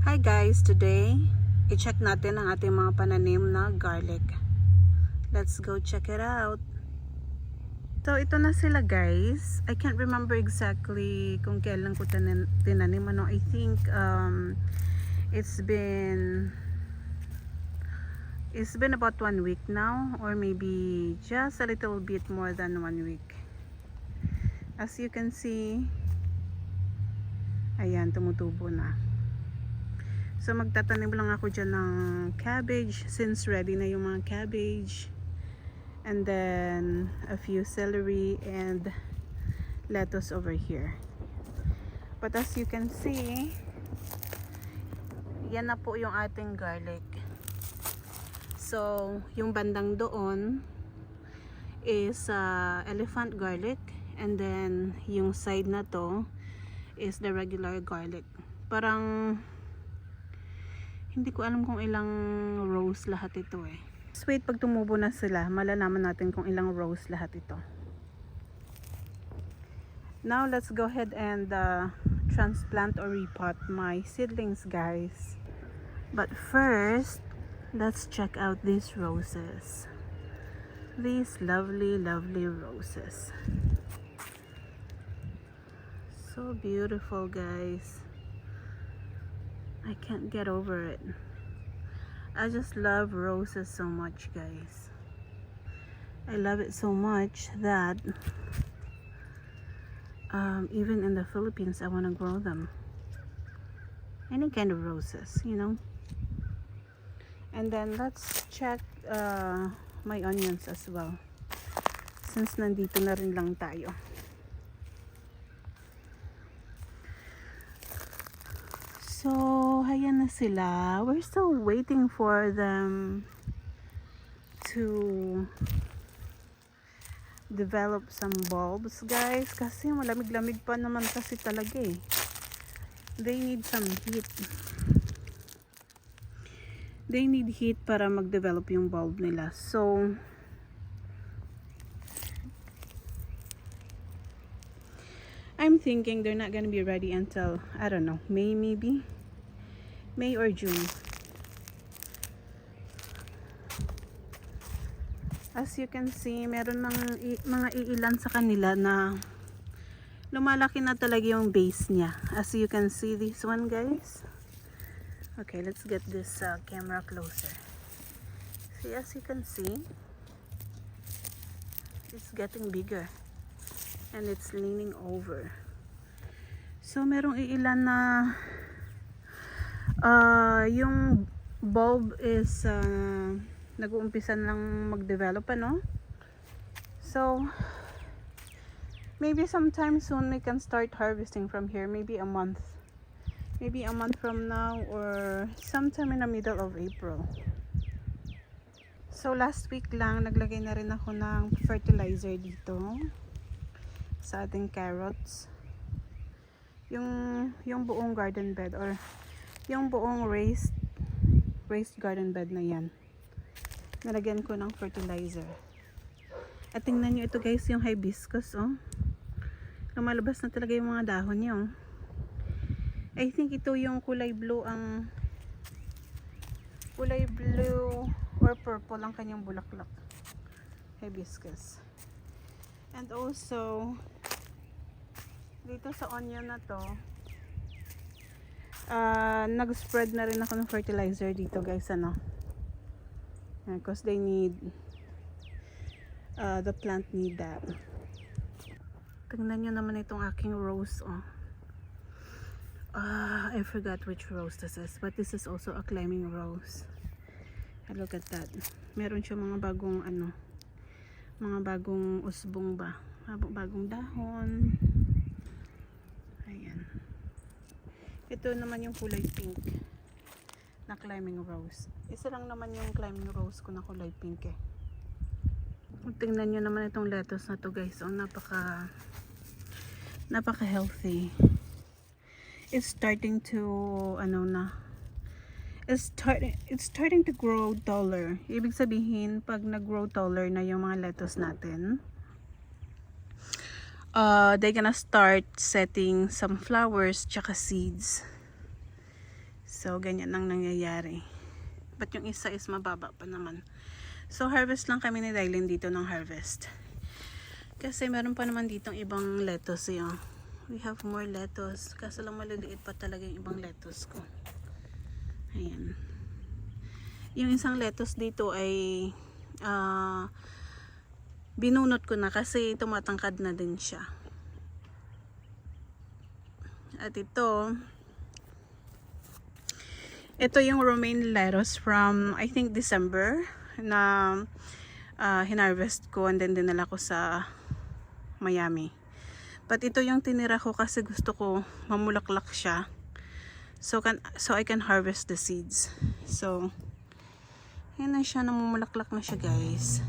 Hi guys, today i-check natin ang ating mga pananim na garlic. Let's go check it out. So ito na sila guys. I can't remember exactly kung kailan ko tinanim. I think it's been about 1 week now, or maybe just a little bit more than 1 week. As you can see, ayan, tumutubo na. So magtatanim lang ako dyan ng cabbage since ready na yung mga cabbage, and then a few celery and lettuce over here. But as you can see, yan na po yung ating garlic. So yung bandang doon is elephant garlic, and then yung side na to is the regular garlic. Parang hindi ko alam kung ilang rows lahat ito eh. Just wait, pag tumubo na sila, malalaman natin kung ilang rows lahat ito. Now let's go ahead and transplant or repot my seedlings guys. But first, let's check out these roses. These lovely roses. So beautiful guys. I can't get over it. I just love roses so much guys. I love it so much that even in the Philippines I want to grow them. Any kind of roses, you know. And then let's check my onions as well, since nandito na rin lang tayo. So, ayan na sila. We're still waiting for them to develop some bulbs, guys. Kasi malamig-lamig pa naman kasi talaga eh. They need some heat. They need heat para mag-develop yung bulb nila. So, I'm thinking they're not gonna be ready until, I don't know, May maybe? May or June. As you can see, meron mga iilan sa kanila na lumalaki na talaga yung base niya. As you can see this one guys. Okay, let's get this camera closer. See, as you can see, it's getting bigger. And it's leaning over. So merong iilan na yung bulb is nag-uumpisa lang mag-develop, ano? So maybe sometime soon we can start harvesting from here. Maybe a month from now, or sometime in the middle of April. So last week lang naglagay na rin ako ng fertilizer dito sa ating carrots. Yung buong garden bed, or yung buong raised garden bed na yan, nalagyan ko ng fertilizer. At tingnan nyo ito guys, yung hibiscus, oh, lumalabas na talaga yung mga dahon niya, oh. I think ito yung kulay blue or purple ang kanyang bulaklak, hibiscus. And also dito sa onion na to, nag-spread na rin ako ng fertilizer dito guys, ano, because they need the plant need that. Tingnan nyo naman itong aking rose, oh. I forgot which rose this is, but this is also a climbing rose. Look at that, meron siya mga bagong mga bagong usbong ba, bagong dahon. Ayan. Ito naman yung kulay pink na climbing rose. Isa lang naman yung climbing rose ko na kulay pink eh. Tingnan nyo naman itong lettuce na to guys. Oh, napaka healthy. It's starting to it's starting to grow taller. Ibig sabihin, pag nag-grow taller na yung mga lettuce natin, they're gonna start setting some flowers tsaka seeds. So, ganyan ang nangyayari. But yung isa is mababa pa naman. So, harvest lang kami ni Dylan dito ng harvest. Kasi meron pa naman ditong ibang lettuce yun. We have more lettuce. Kaso lang maliliit pa talaga yung ibang lettuce ko. Ayan. Yung isang lettuce dito ay binunot ko na kasi tumatangkad na din siya. At ito yung romaine lettuce from I think December na hinarvest ko and then dinala ko sa Miami. But ito yung tinira ko kasi gusto ko mamulaklak siya. So I can harvest the seeds. So yan na siya, namumulaklak na siya guys.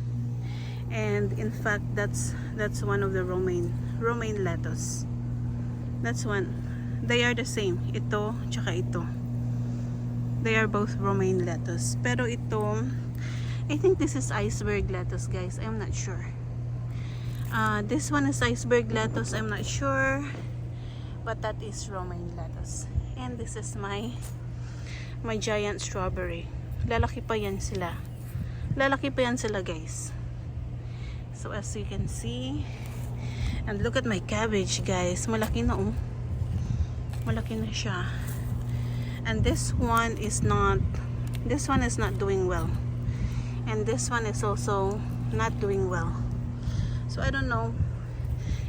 And in fact that's one of the romaine lettuce. That's one. They are the same. Ito tsaka ito. They are both romaine lettuce. Pero ito, I think this is iceberg lettuce guys. I'm not sure. This one is iceberg lettuce. I'm not sure. But that is romaine lettuce. And this is my giant strawberry. Lalaki pa yan sila. Lalaki pa yan sila guys. So as you can see. And look at my cabbage guys. Malaki na oh. Malaki na siya. And this one is not doing well. And this one is also not doing well. So I don't know.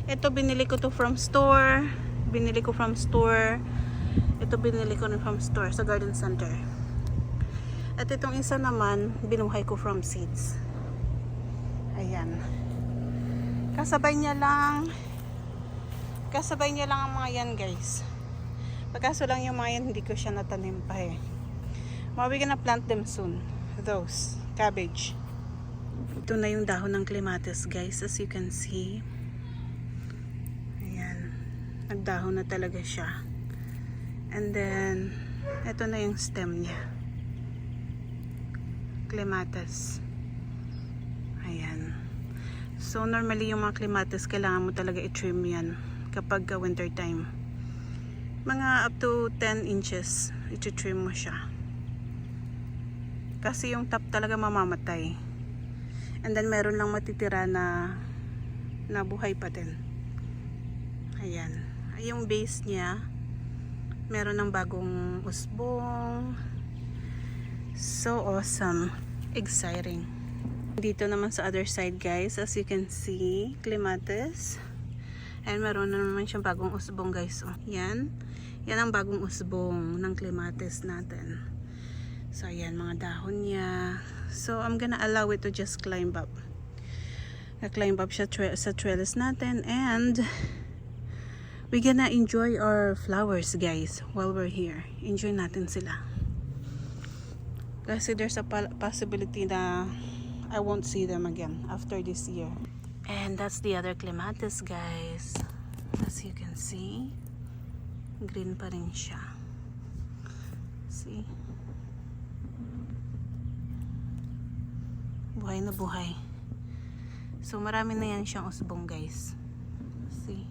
Ito binili ko to from store. Binili ko from store. Ito binili ko from store sa garden center. At itong isa naman binuhay ko from seeds. Ayan. Kasabay niya lang ang mga yan guys. Pagkaso lang yung mga yan hindi ko siya natanim pa eh. We're gonna plant them soon. Those cabbage. Ito na yung dahon ng clematis guys, as you can see. Ayan. Nagdahon na talaga siya. And then ito na yung stem niya. Clematis. Ayan. So normally yung mga clematis kailangan mo talaga i-trim yan kapag winter time. Mga up to 10 inches i-trim mo siya. Kasi yung top talaga mamamatay. And then meron lang matitira na buhay pa din. Ayan. Yung base niya meron ng bagong usbong. So awesome. Exciting. Dito naman sa other side guys, as you can see, clematis. And meron na naman siyang bagong usbong guys. Oh. Yan ang bagong usbong ng clematis natin. So ayan mga dahon niya. So I'm gonna allow it to just climb up. Na-climb up siya sa trellis natin. And we're gonna enjoy our flowers guys while we're here. Enjoy natin sila. Kasi there's a possibility na I won't see them again after this year. And that's the other clematis guys. As you can see, green pa rin siya. See? Buhay na buhay. So marami na yan siyang usbong guys. See?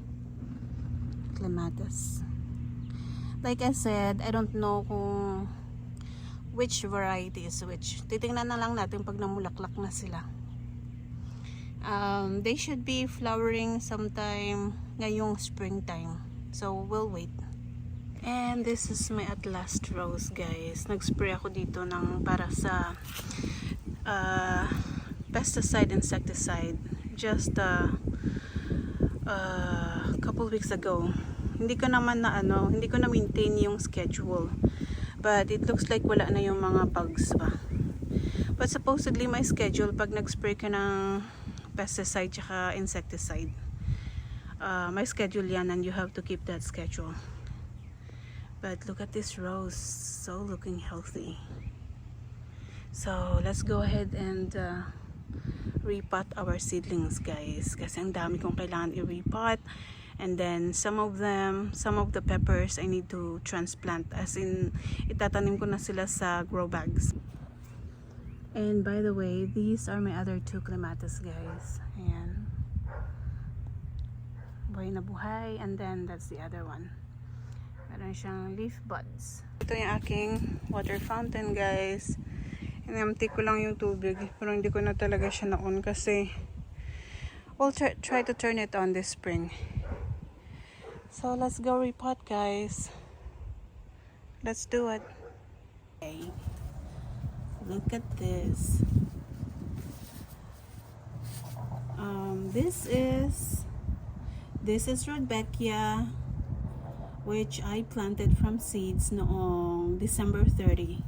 Clematis. Like I said, I don't know kung which variety is which. Titingnan na lang natin pag namulaklak na sila. They should be flowering sometime ngayong springtime. So we'll wait. And this is my at last rose guys. Nag-spray ako dito ng para sa pesticide, insecticide. Just couple weeks ago. Hindi ko na maintain yung schedule. But it looks like wala na yung mga bugs ba. But supposedly my schedule pag nag-spray ka ng pesticide tsaka insecticide. My schedule yan and you have to keep that schedule. But look at this rose. So looking healthy. So let's go ahead and repot our seedlings guys. Kasi ang dami kong kailangan i-repot. And then some of the peppers I need to transplant, as in itatanim ko na sila sa grow bags. And by the way, these are my other two clematis guys. Ayan. Buhay na buhay. And then that's the other one. Meron siyang leaf buds. Ito yung aking water fountain, guys. Inempty ko lang yung tubig, pero hindi ko na talaga siya na-on kasi we'll try to turn it on this spring. So let's go repot, guys. Let's do it. Okay. Look at this. This is Rudbeckia, which I planted from seeds noong December 30.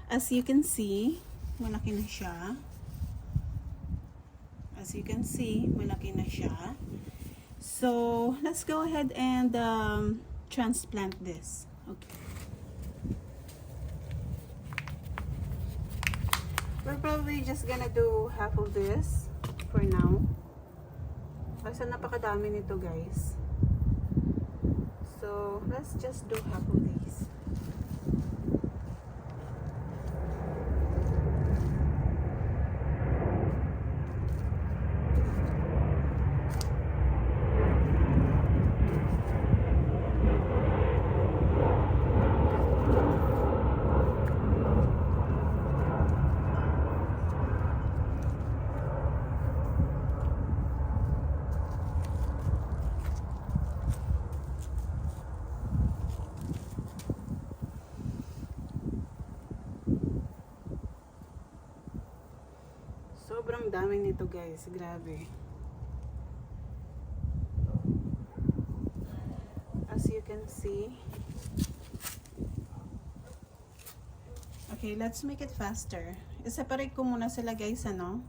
As you can see, malaki na siya. So let's go ahead and transplant this. Okay. We're probably just gonna do half of this for now. Kasi napakadami nito, guys. So let's just do half of these. Sobrang dami nito, guys. Grabe. As you can see. Okay, let's make it faster. I-separate ko muna sila, guys, ano?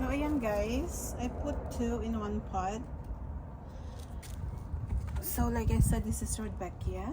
So, ayan, guys. I put 2 in one pot. So, like I said, this is Rudbeckia.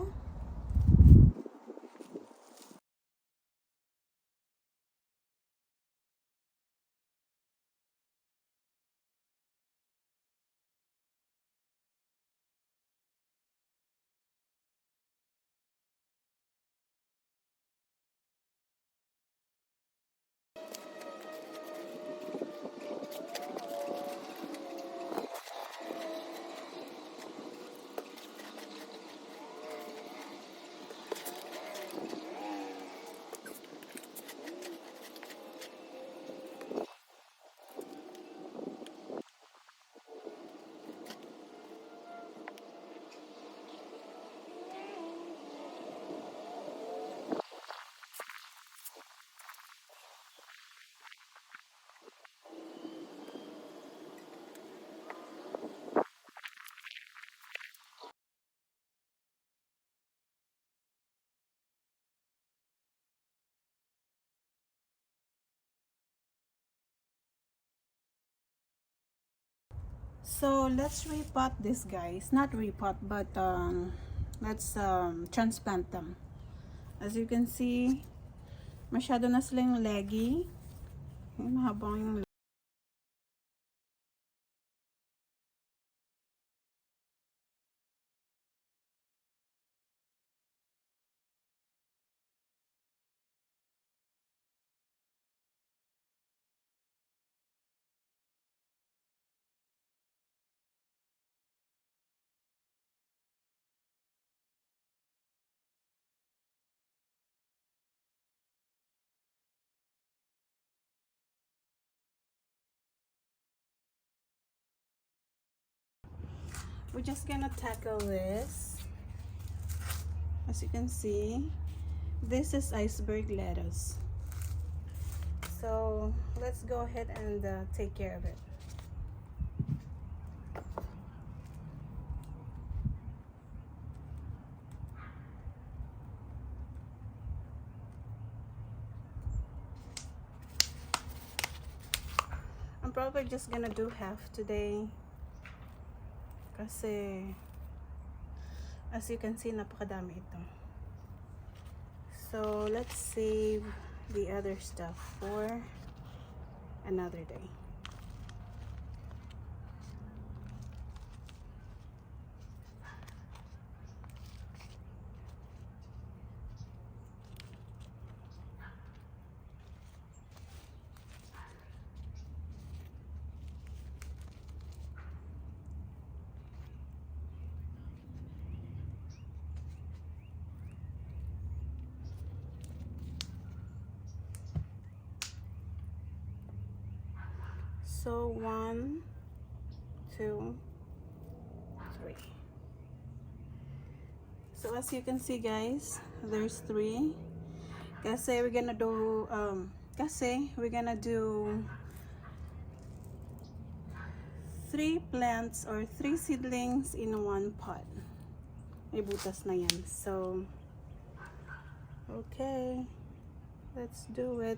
So, let's repot this, guys. Not repot, but let's transplant them. As you can see, masyado na silang leggy. Mahabang yung we're just gonna tackle this. As you can see, this is iceberg lettuce. So let's go ahead and take care of it. I'm probably just gonna do half today kasi as you can see, napakadami ito. So let's save the other stuff for another day. So 1, 2, 3. So as you can see, guys, there's 3. Kasi we're gonna do 3 plants or 3 seedlings in 1 pot. May butas na yan. So okay, let's do it.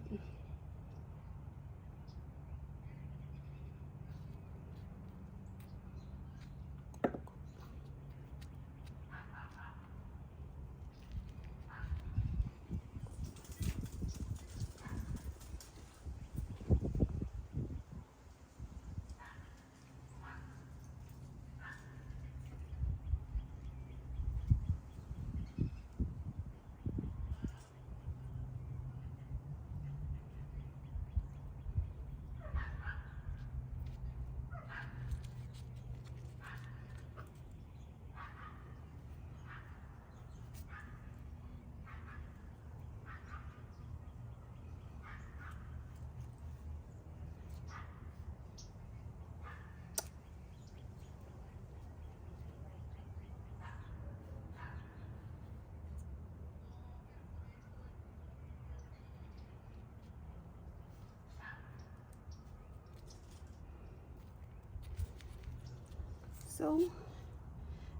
So,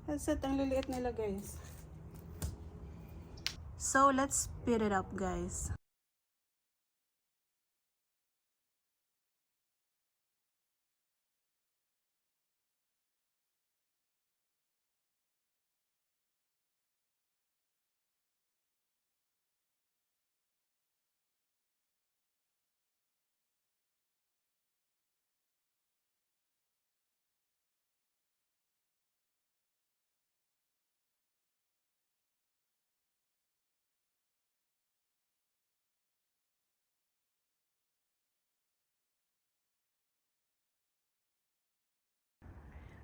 that's it. Ang liliit nila, guys. So, let's speed it up, guys.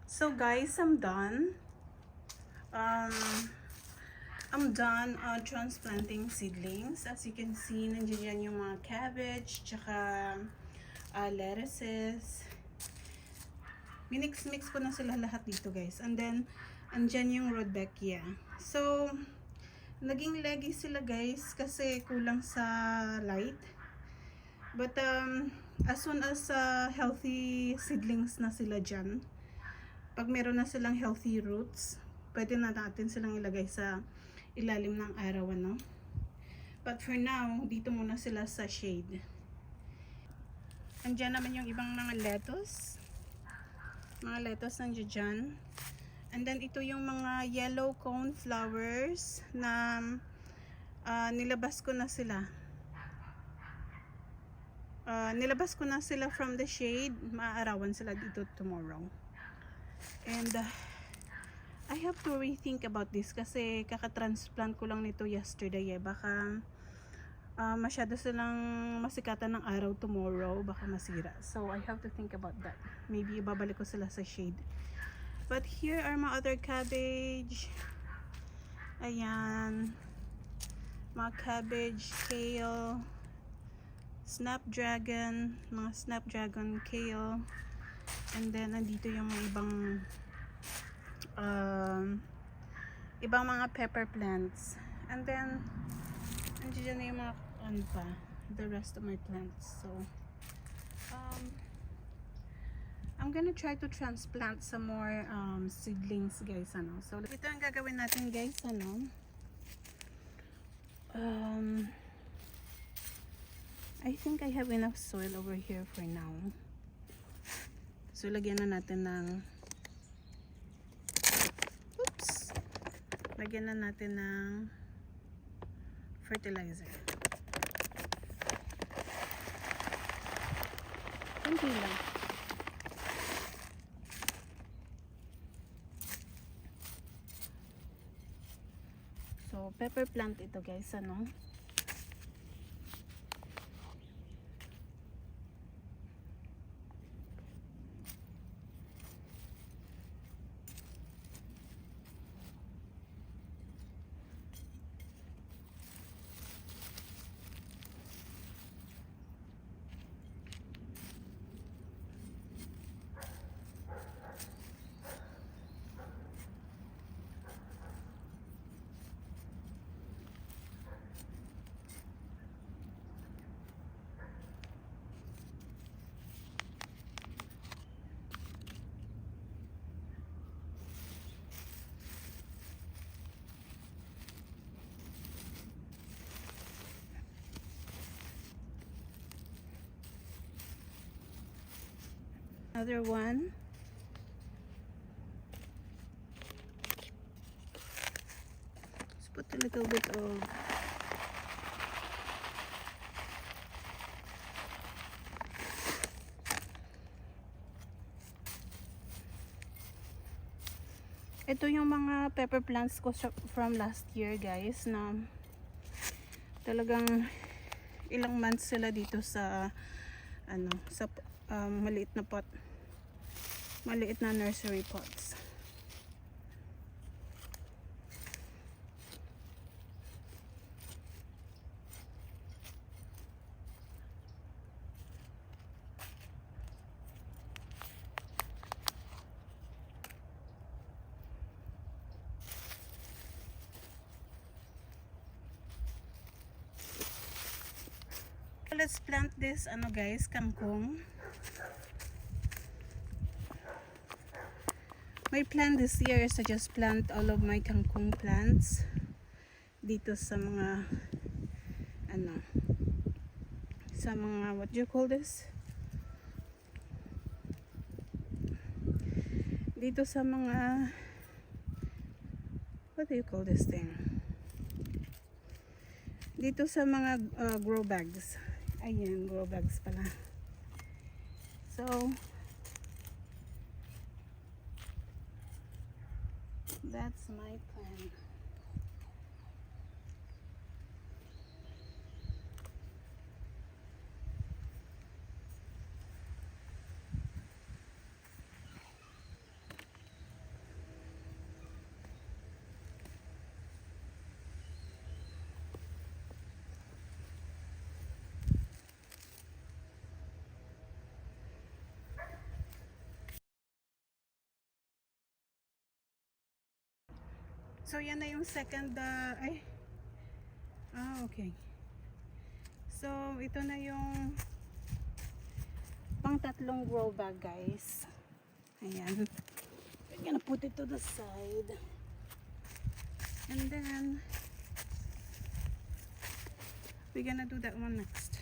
So, guys, I'm done. I'm done transplanting seedlings. As you can see, nandiyan yung mga cabbage, tsaka lettuces. Minix-mix ko na sila lahat dito, guys. And then, andyan yung Rudbeckia. So, naging leggy sila, guys, kasi kulang sa light. But, as soon as healthy seedlings na sila dyan, pag meron na silang healthy roots, pwede na natin silang ilagay sa ilalim ng araw, ano? But for now, dito muna sila sa shade. Andyan naman yung ibang mga lettuce. Mga lettuce nandiyan dyan. And then ito yung mga yellow cone flowers na nilabas ko na sila. Nilabas ko na sila from the shade. Maaarawan sila dito tomorrow. And I have to rethink about this kasi kaka-transplant ko lang nito yesterday eh. Baka masyado silang masikatan ng araw tomorrow, baka masira. So I have to think about that. Maybe ibabalik ko sila sa shade. But here are my other cabbage. Ayan. Mga cabbage, kale, snapdragon, mga snapdragon kale. And then nandito yung mga ibang ibang mga pepper plants. And then, nandiyan na yung mga ano pa, the rest of my plants. So, I'm gonna try to transplant some more seedlings, guys. Ano. So, ito ang gagawin natin, guys. Ano. I think I have enough soil over here for now. So, lagyan na natin ng lagyan na natin ng fertilizer. Kunti lang. So, pepper plant ito, guys. Ano? Another one. Let's put a little bit of ito yung mga pepper plants ko from last year, guys, na talagang ilang months sila dito sa ano, sa maliit na pot, maliit na nursery pots. Let's plant this, ano, guys, kangkong. My plan this year is to just plant all of my kangkong plants dito sa mga ano, sa mga, what do you call this? Dito sa mga, what do you call this thing? Dito sa mga grow bags. Ayan, grow bags pala. So, that's my plan. So, yan na yung second, okay. So, ito na yung pang tatlong grow bag, guys. Ayan. We're gonna put it to the side. And then, we're gonna do that one next.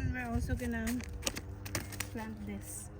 And we're also gonna plant this.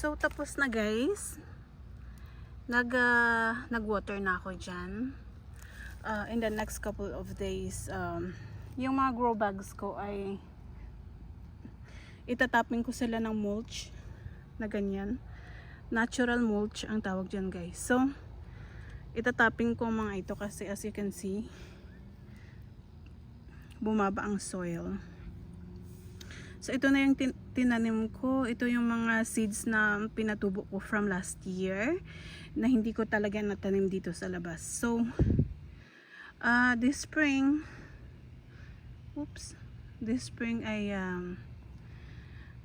So tapos na guys. Nag-water na ako dyan. In the next couple of days, yung mga grow bags ko ay itatapping ko sila ng mulch na ganyan. Natural mulch ang tawag dyan guys. So itatapping ko mga ito kasi as you can see, bumaba ang soil. So ito na yung tinanim ko. Ito yung mga seeds na pinatubo ko from last year na hindi ko talaga natanim dito sa labas. So this spring ay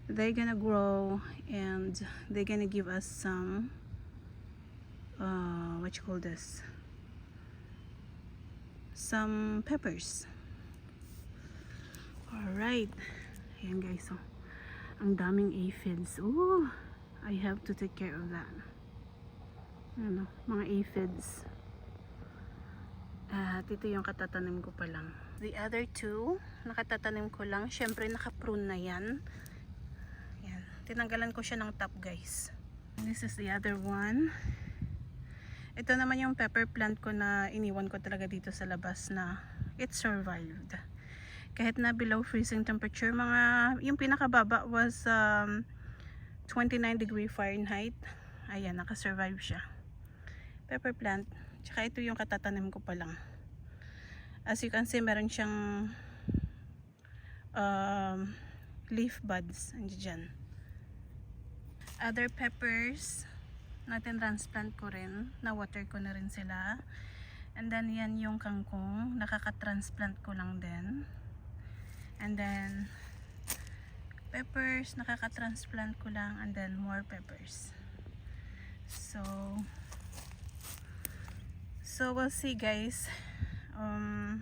they're gonna grow and they're gonna give us some what you call this, some peppers. Alright. Ayan guys, oh. Ang daming aphids. Oh, I have to take care of that. Ano, mga aphids. At ito yung katatanim ko pa lang. The other two, nakatatanim ko lang. Syempre nakaprune na yan. Ayan. Tinanggalan ko siya ng top guys. This is the other one. Ito naman yung pepper plant ko na iniwan ko talaga dito sa labas na it survived. Kahit na below freezing temperature, yung pinakababa was 29 Fahrenheit. Ayan, nakasurvive siya. Pepper plant. Tsaka ito yung katatanim ko pa lang. As you can see, meron siyang leaf buds. Andiyan. Other peppers, natin transplant ko rin. Na-water ko na rin sila. And then, yan yung kangkong. Nakaka-transplant ko lang din. And then peppers, nakaka-transplant ko lang, and then more peppers. So we'll see guys. I'm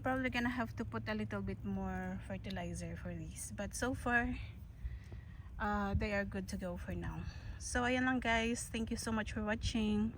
probably gonna have to put a little bit more fertilizer for these, but so far they are good to go for now. So ayan lang guys, thank you so much for watching.